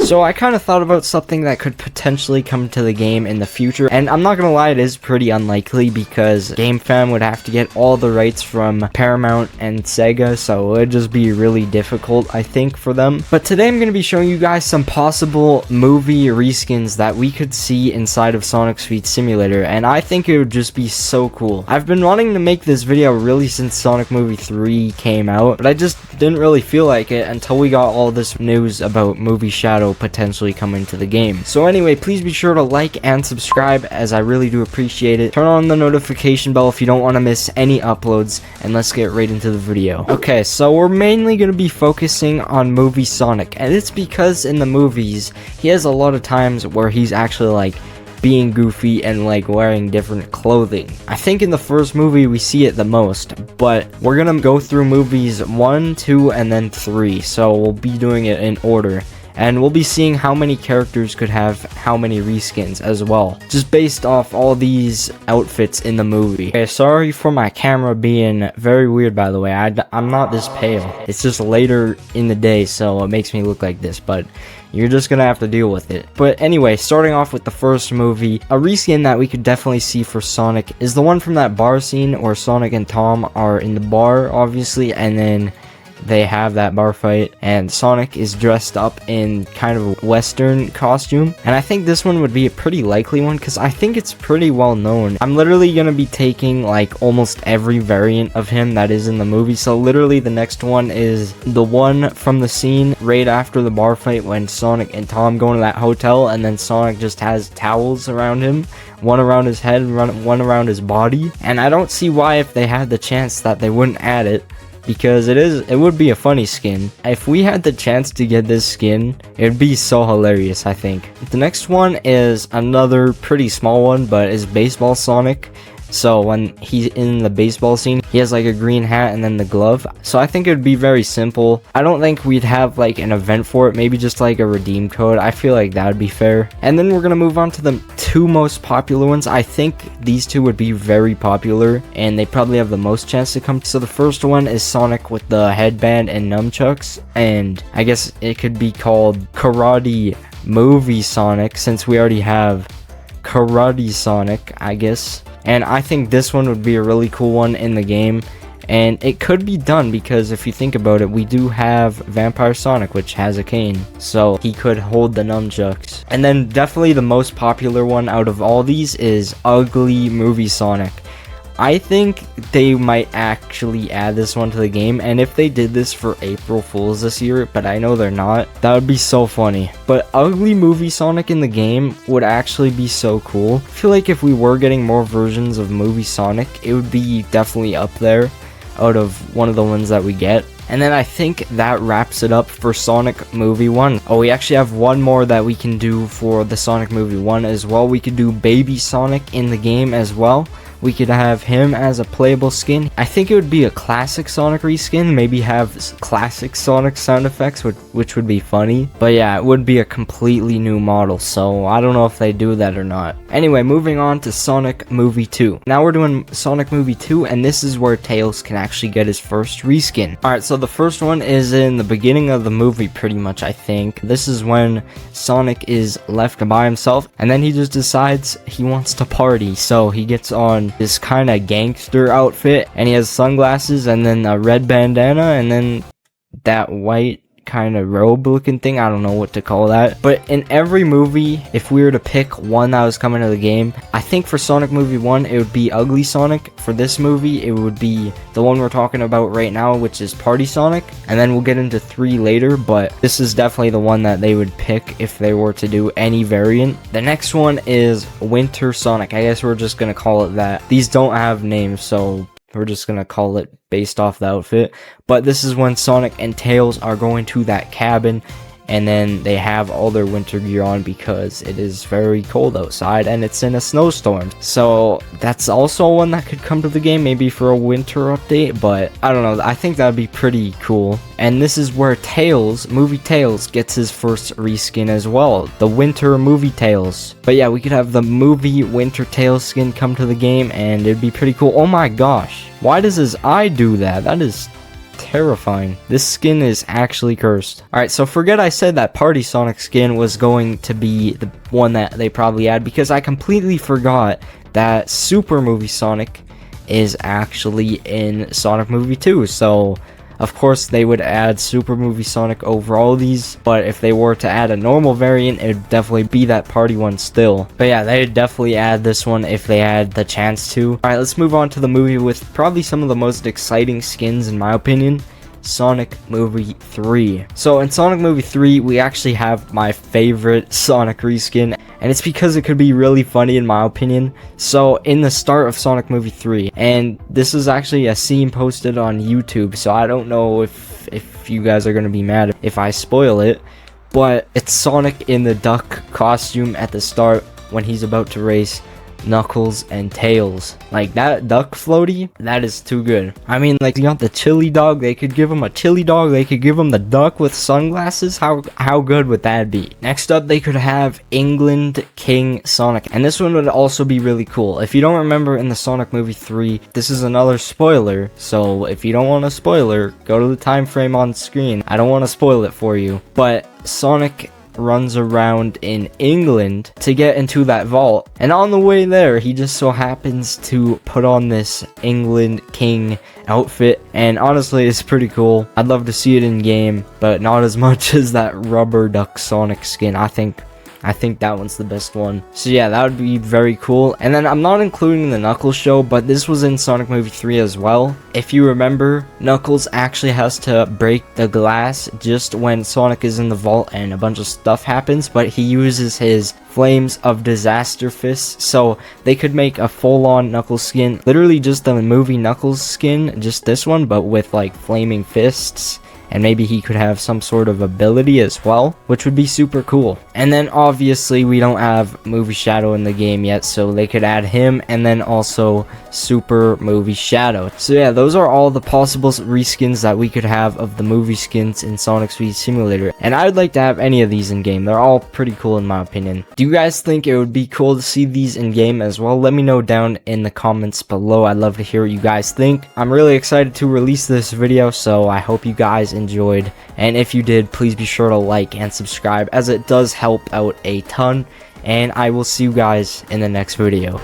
So I kind of thought about something that could potentially come to the game in the future, and I'm not gonna lie, it is pretty unlikely because GameFam would have to get all the rights from Paramount and Sega, so it would just be really difficult, I think, for them. But today I'm gonna be showing you guys some possible movie reskins that we could see inside of Sonic Speed Simulator, and I think it would just be so cool. I've been wanting to make this video really since Sonic Movie 3 came out, but I just didn't really feel like it until we got all this news about Movie Shadow potentially coming to the game. So anyway, please be sure to like and subscribe, as I really do appreciate it. Turn on the notification bell if you don't want to miss any uploads, and let's get right into the video. Okay, so we're mainly going to be focusing on Movie Sonic, and it's because in the movies, he has a lot of times where he's actually like being goofy and like wearing different clothing. I think in the first movie we see it the most, but we're gonna go through movies 1, 2, and then 3, so we'll be doing it in order. And we'll be seeing how many characters could have how many reskins as well, just based off all these outfits in the movie. Okay, sorry for my camera being very weird, by the way. I'm not this pale. It's just later in the day, so it makes me look like this, but you're just gonna have to deal with it. But anyway, starting off with the first movie, a reskin that we could definitely see for Sonic is the one from that bar scene where Sonic and Tom are in the bar, obviously, and then they have that bar fight and Sonic is dressed up in kind of a western costume, and I think this one would be a pretty likely one because I think it's pretty well known. I'm literally gonna be taking like almost every variant of him that is in the movie, so literally the next one is the one from the scene right after the bar fight when Sonic and Tom go into that hotel, and then Sonic just has towels around him, one around his head, one around his body, and I don't see why, if they had the chance, that they wouldn't add it, because it would be a funny skin. If we had the chance to get this skin, it would be so hilarious, I think. The next one is another pretty small one, but is Baseball Sonic. So when he's in the baseball scene, he has like a green hat and then the glove. So I think it would be very simple. I don't think we'd have like an event for it, maybe just like a redeem code. I feel like that would be fair. And then we're gonna move on to the two most popular ones. I think these two would be very popular and they probably have the most chance to come. So the first one is Sonic with the headband and nunchucks, and I guess it could be called Karate Movie Sonic since we already have Karate Sonic, I guess. And I think this one would be a really cool one in the game, and it could be done because if you think about it, we do have Vampire Sonic, which has a cane, so he could hold the nunchucks. And then definitely the most popular one out of all these is Ugly Movie Sonic. I think they might actually add this one to the game, and if they did this for April Fools this year, but I know they're not, that would be so funny. But Ugly Movie Sonic in the game would actually be so cool. I feel like if we were getting more versions of Movie Sonic, it would be definitely up there out of one of the ones that we get. And then I think that wraps it up for Sonic Movie 1. Oh, we actually have one more that we can do for the Sonic Movie 1 as well. We could do Baby Sonic in the game as well. We could have him as a playable skin. I think it would be a classic Sonic reskin, maybe have classic Sonic sound effects, which would be funny. But yeah, it would be a completely new model, so I don't know if they do that or not. Anyway, moving on to Sonic Movie 2. Now we're doing Sonic Movie 2, and this is where Tails can actually get his first reskin. Alright, so the first one is in the beginning of the movie pretty much, I think. This is when Sonic is left by himself, and then he just decides he wants to party, so he gets on this kind of gangster outfit, and he has sunglasses and then a red bandana and then that white kind of robe looking thing. I don't know what to call that, but in every movie, if we were to pick one that was coming to the game, I think for Sonic Movie 1 it would be Ugly Sonic. For this movie it would be the one we're talking about right now, which is Party Sonic, and then we'll get into 3 later, but this is definitely the one that they would pick if they were to do any variant. The next one is Winter Sonic. I guess we're just gonna call it that. These don't have names, so we're just gonna call it based off the outfit. But this is when Sonic and Tails are going to that cabin and then they have all their winter gear on because it is very cold outside and it's in a snowstorm. So that's also one that could come to the game, maybe for a winter update, but I don't know, I think that'd be pretty cool. And this is where Tails, Movie Tails, gets his first reskin as well, the Winter Movie Tails. But yeah, we could have the Movie Winter Tails skin come to the game and it'd be pretty cool. Oh my gosh, why does his eye do that? That is terrifying. This skin is actually cursed. Alright, so forget I said that Party Sonic skin was going to be the one that they probably add, because I completely forgot that Super Movie Sonic is actually in Sonic Movie 2. So of course they would add Super Movie Sonic over all these, but if they were to add a normal variant, it would definitely be that party one still. But yeah, they'd definitely add this one if they had the chance to. Alright, let's move on to the movie with probably some of the most exciting skins in my opinion. Sonic Movie 3. So in Sonic Movie 3, we actually have my favorite Sonic reskin, and it's because it could be really funny in my opinion. So in the start of Sonic Movie 3, and this is actually a scene posted on YouTube, so I don't know if you guys are going to be mad if I spoil it, but it's Sonic in the duck costume at the start when he's about to race Knuckles and Tails. Like, that duck floaty, that is too good. I mean, like, you got the chili dog, they could give him a chili dog, they could give him the duck with sunglasses. How good would that be? Next up, they could have England King Sonic, and this one would also be really cool. If you don't remember in the Sonic Movie 3, this is another spoiler, so if you don't want a spoiler, go to the time frame on screen. I don't want to spoil it for you, but Sonic runs around in England to get into that vault, and on the way there he just so happens to put on this England King outfit, and honestly it's pretty cool. I'd love to see it in game, but not as much as that rubber duck Sonic skin. I think that one's the best one. So yeah, that would be very cool. And then I'm not including the Knuckles show, but this was in Sonic Movie 3 as well. If you remember, Knuckles actually has to break the glass just when Sonic is in the vault and a bunch of stuff happens, but he uses his Flames of Disaster Fists, so they could make a full-on Knuckles skin, literally just the movie Knuckles skin, just this one, but with like flaming fists. And maybe he could have some sort of ability as well, which would be super cool. And then obviously we don't have Movie Shadow in the game yet, so they could add him and then also Super Movie Shadow. So yeah, those are all the possible reskins that we could have of the movie skins in Sonic Speed Simulator, and I would like to have any of these in game. They're all pretty cool in my opinion. Do you guys think it would be cool to see these in game as well? Let me know down in the comments below. I'd love to hear what you guys think. I'm really excited to release this video, so I hope you guys enjoyed, and if you did, please be sure to like and subscribe, as it does help out a ton, and I will see you guys in the next video.